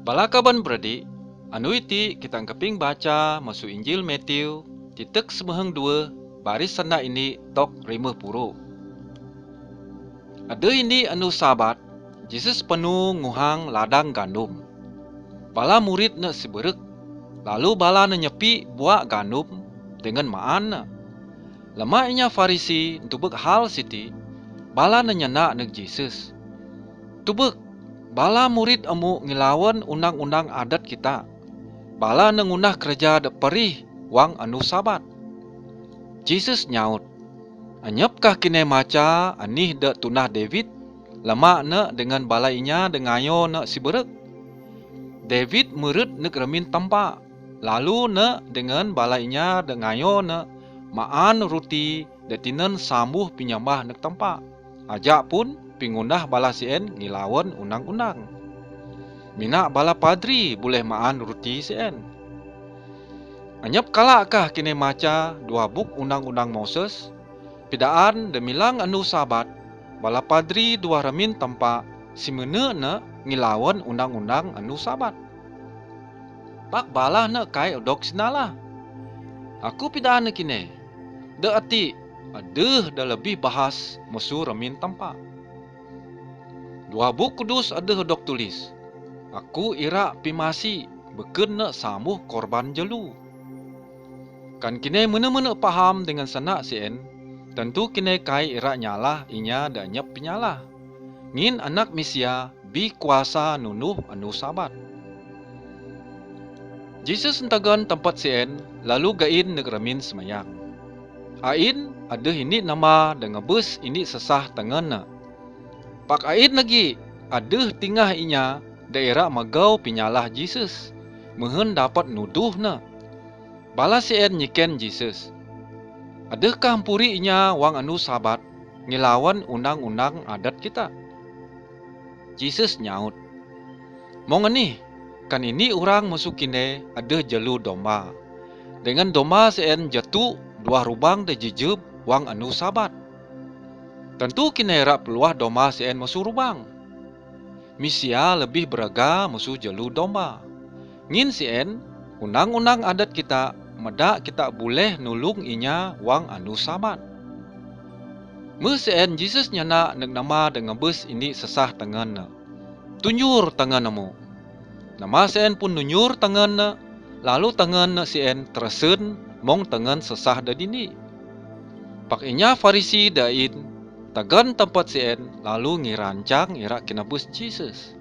Balakaban beradik, anu iti kita keping baca masuk Injil Matthew, titik semeheng 2, baris sana ini tok 50. Ada ini anu sabat, Jesus penuh nguhang ladang gandum. Bala murid nak siberek, lalu bala nak nyepi buah gandum dengan maan na. Lama inya Farisi tubek hal siti, bala nak nyenak nak Jesus. Tubek, bala murid amu ngilawan undang-undang adat kita. Bala nengunah kerja de perih wang anu sabat. Jesus nyaut, anyapkah kine maca anih de tunah David, lama na dengan balainya dengayo na siberek. David murid nak remin tampa, lalu na dengan balainya dengayo na maan ruti detinan sambuh pinyambah nak tampa. Ajak pun pingundah bala sien ngilawan undang-undang. Mina bala padri boleh maan ruti sien. Anyap kalakah kini maca dua buk undang-undang Moses, pidaan demilang anu sabat, bala padri dua remin tampa simene na ngilawan undang-undang anu sabat. Pak bala na kai odok sinalah. Aku pidaan na kini, de ati adeh da lebih bahas musu remin tampa. Dua buk kudus adeh dok tulis, aku ira pimasi beken na samuh korban jelu. Kan kini mana-mana paham dengan sanak sien, tentu kini kai ira nyalah inya da nyep penyalah. Ngin anak Mesia bi kuasa nunuh anu sabat. Jesus entagan tempat sien, lalu gain negremin semayang. Ain ada ini nama dengan bus ini sesah tengana. Pak ain lagi ada tingah inya daerah magau pinyalah Jesus. Mehen dapat nuduh na. Bala sien nyiken Jesus. Adakah hampuri inya wang anu sabat ngilawan undang-undang adat kita? Jesus nyaut, mong ni, kan ini orang masuk kini ada jelu domba. Dengan domba sien jatuh dua rubang de jejeb wang anu sabat. Tentu kini rak peluah domba sien masuk rubang. Misia lebih beraga masuk jelu domba. Ngin sien undang-undang adat kita medak kita boleh nulung inya wang anu sabat. Mesien Jesus nyana nek nama dengan bus ini sesah tangan na. Tunjur tangan namu. Nama sien pun nunjur tangan na. Lalu tangan na sien tersen mong tangan sesah da dini. Pak inya Farisi dain tagan tempat sien lalu ngirancang ira kena bus Jesus.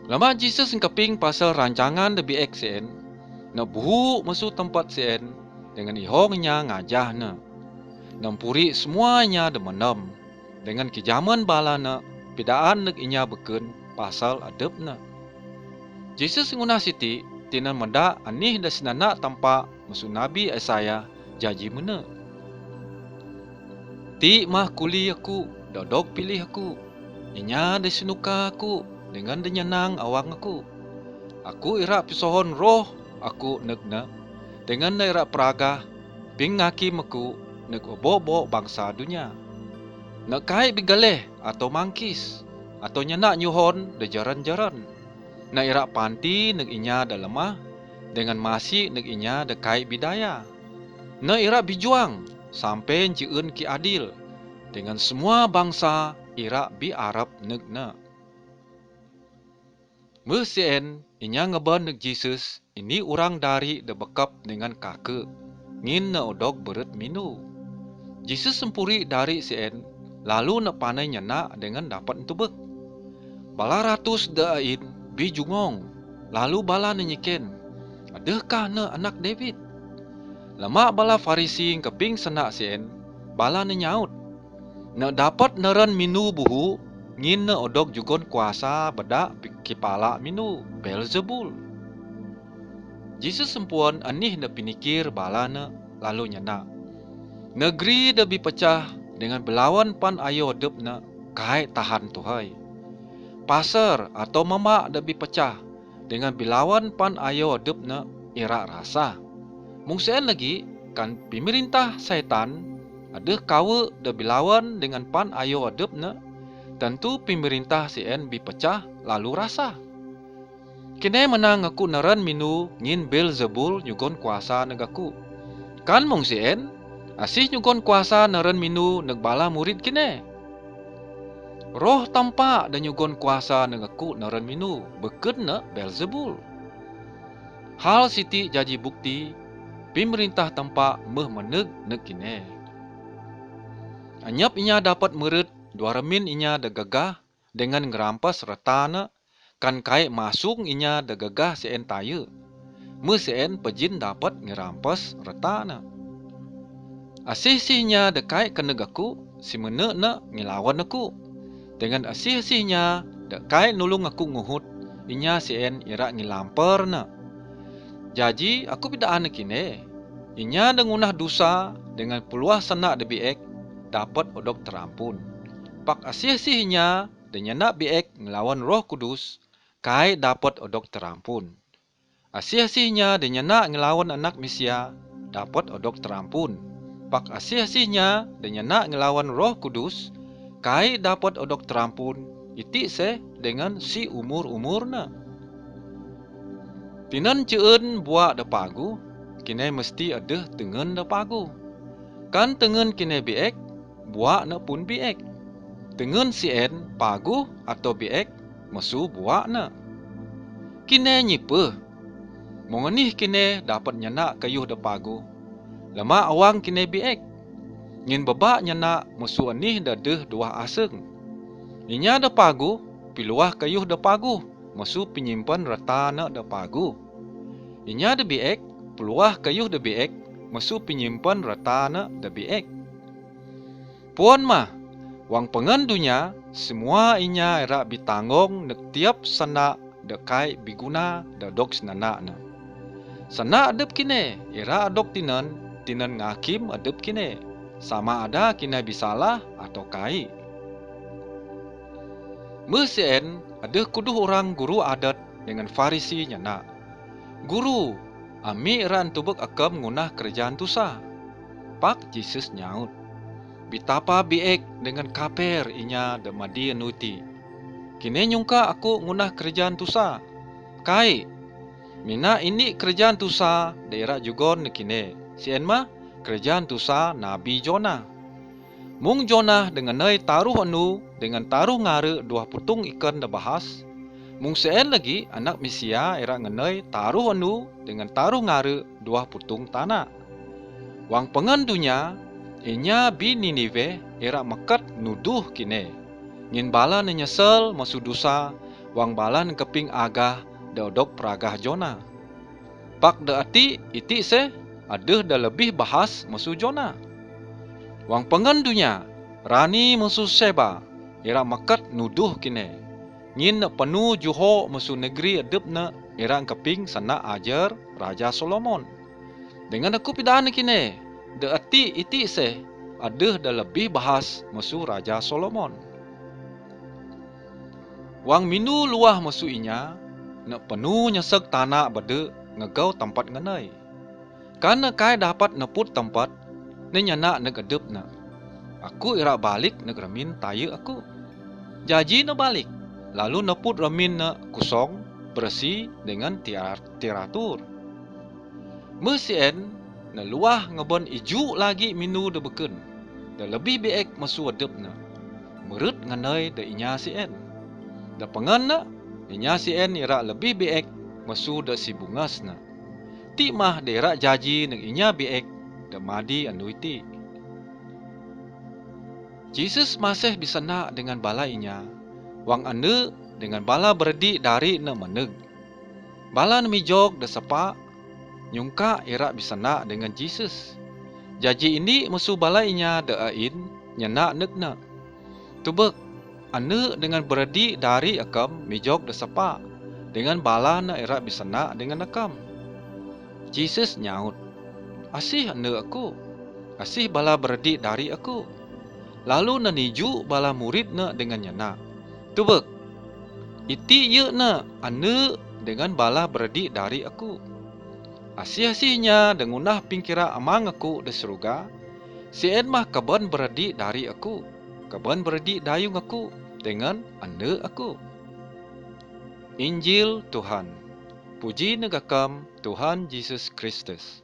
Lama Jesus ngkeping pasal rancangan de biek sien, na buhu masuk tempat sien dengan ihongnya ngajah na. Nampuri semuanya demenam dengan kejaman bala na pidaan nek inya beken pasal adab na. Jesus ngunah siti tinan menda anih da sinana tampa masuk Nabi Yesaya jaji mena. Ti mah kuli aku, dodok pilih aku. Inya da sinuka aku dengan denyenang awang aku. Aku ira pisohon roh aku negna dengan ira praga ping ngaki meku nek obo-obo bangsa dunia. Nek kai bigaleh atau mangkis atau nyenak nyuhon de jaran-jaran. Nek ira panti nek inya da lemah dengan masih nek inya da kai bidaya. Nek ira bijuang sampai njieun ki adil dengan semua bangsa ira bi Arab negna. Mesien inya ngeban nek Jesus ini orang dari de bekap dengan kake ngin na odok beret minu. Jesus sempuri dari sien lalu na panai nyena dengan dapat entubek. Bala ratus dain bi jungong lalu bala nenyiken, adakah na anak David? Lama bala Farisi keping senak sien, bala nenyaut, na dapat neran minu buhu ngin ne odok jugon kuasa bedak kepala minu Beelzebul. Jesus sempuan anih ne pinikir bala ne lalu nyana. Negeri de pecah dengan belawan pan ayo dep ne kai tahan tuhai. Pasar atau mamak de pecah dengan bilawan pan ayo dep ne ira rasa. Mungsen lagi kan pemerintah syaitan ada kawa de bilawan dengan pan ayo adep ne, tentu pemerintah sien pecah lalu rasa. Kene menang aku neran minu ngin Beelzebul nyugon kuasa negaku. Kan mung sien asih nyugon kuasa neran minu negbala murid kene. Roh tampak dan nyugon kuasa negaku neran minu beken ne Beelzebul. Hal siti jadi bukti pemerintah tampak meh meneg neg kene. Anyap inya dapat merit dua remin inya degagah dengan ngerampas retana kan kai masung inya degagah seen taye. Me seen pejin dapat ngerampas retana. Asih-asihnya dekai kenegaku si mene na ngilawan aku. Dengan asih-asihnya dekai nulung aku nguhut inya seen ira ngilamper na. Jadi aku bidaan kine. Inya dengunah dosa dengan peluah senak de biek dapat odok terampun. Pak asih-asihnya dengan nak biek ngelawan Roh Kudus kai dapat odok terampun. Asih-asihnya dengan nak ngelawan anak Mesia dapat odok terampun. Pak asih-asihnya dengan nak ngelawan Roh Kudus kai dapat odok terampun. Iti se dengan si umur-umurna. Tinan ceun buat de pagu, kine mesti ada tengen de pagu. Kan tengen kine biek, buat na pun biek. Tengen sien pagu atau biek, mesu buat na. Kine nyipe, mengenih kine dapat nyenak kayuh de pagu. Lama awang kine biek, ngin bebak nyenak mesu anih dadeh dua aseng. Inya de pagu, piluah kayuh de pagu, mesu penyimpan reta na de pagu. Inya de biek, peluah kayuh de biek, mesu penyimpan reta na de biek. Puan mah, wang pengandunya, semua inya era bitanggong nek tiap sana dekai biguna dadok senana na. Sana adep kine, era adok tinan ngakim adep kine. Sama ada kine bisalah atau kai. Mesien ada kuduh orang guru adat dengan Farisi nyana. Guru, ami ran tubek akam ngunah kerjaan tusa. Pak Jesus nyaut. Bitapa biek dengan kaper inya demadi anuti. Kine nyungka aku ngunah kerjaan tusa. Kai, mina ini kerjaan tusa daerah jugon kine. Sien mah kerjaan tusa Nabi Jonah. Mung Jonah dengan nai taruh anu dengan taruh ngare dua putung ikan da bahas. Mung seen lagi anak Mesia era ngenai taruh anu dengan taruh ngare dua putung tanah. Wang pengandunya inya bi Ninive era mekat nuduh kine. Ngin bala nyesel masu dosa wang bala keping agah daudok peragah Jonah. Pak da ati iti se adeh da lebih bahas masu Jonah. Wang pengandunya rani musuh Seba era makat nuduh kine. Ngin penuh juho musuh negeri adep na era keping sana ajar Raja Solomon. Dengan aku pidaan kine, de ati iti se adeh da lebih bahas musuh Raja Solomon. Wang minu luah musuh inya, nak penuh nyesek tanah bede ngegau tempat ngenai. Karena kai dapat neput tempat nyana neg adep na. Aku ira balik neg remin taye aku. Jaji na balik. Lalu neput remin na kosong, bersih dengan teratur. Mesien na luah ngebon iju lagi minu de beken. Da lebih biek masu adep na. Merut nganai da inya sien. Da pengan na inya sien ira lebih biek masu da si bungas na. Ti mah da ira jaji neg inya biek da madi anuiti. Jesus masih bisana dengan bala inya. Wang ane dengan bala berdi dari na meneg. Bala nemijog da sepa nyungka ira bisana dengan Jesus. Jaji ini musuh bala inya da ain nyana neg na. Tubek ane dengan beradik dari akam mijok desapa, dengan bala na erat bisana dengan akam. Jesus nyaut, asih ane aku, asih bala beradik dari aku. Lalu naniju bala murid na dengan nyana. Tubek, iti ye na ane dengan bala beradik dari aku. Asih-asihnya dengunah pingkira amang aku di surga, sien mah kaban beradik dari aku, kaban beradik dayung aku dengan ane aku. Injil Tuhan. Puji negakam Tuhan Yesus Kristus.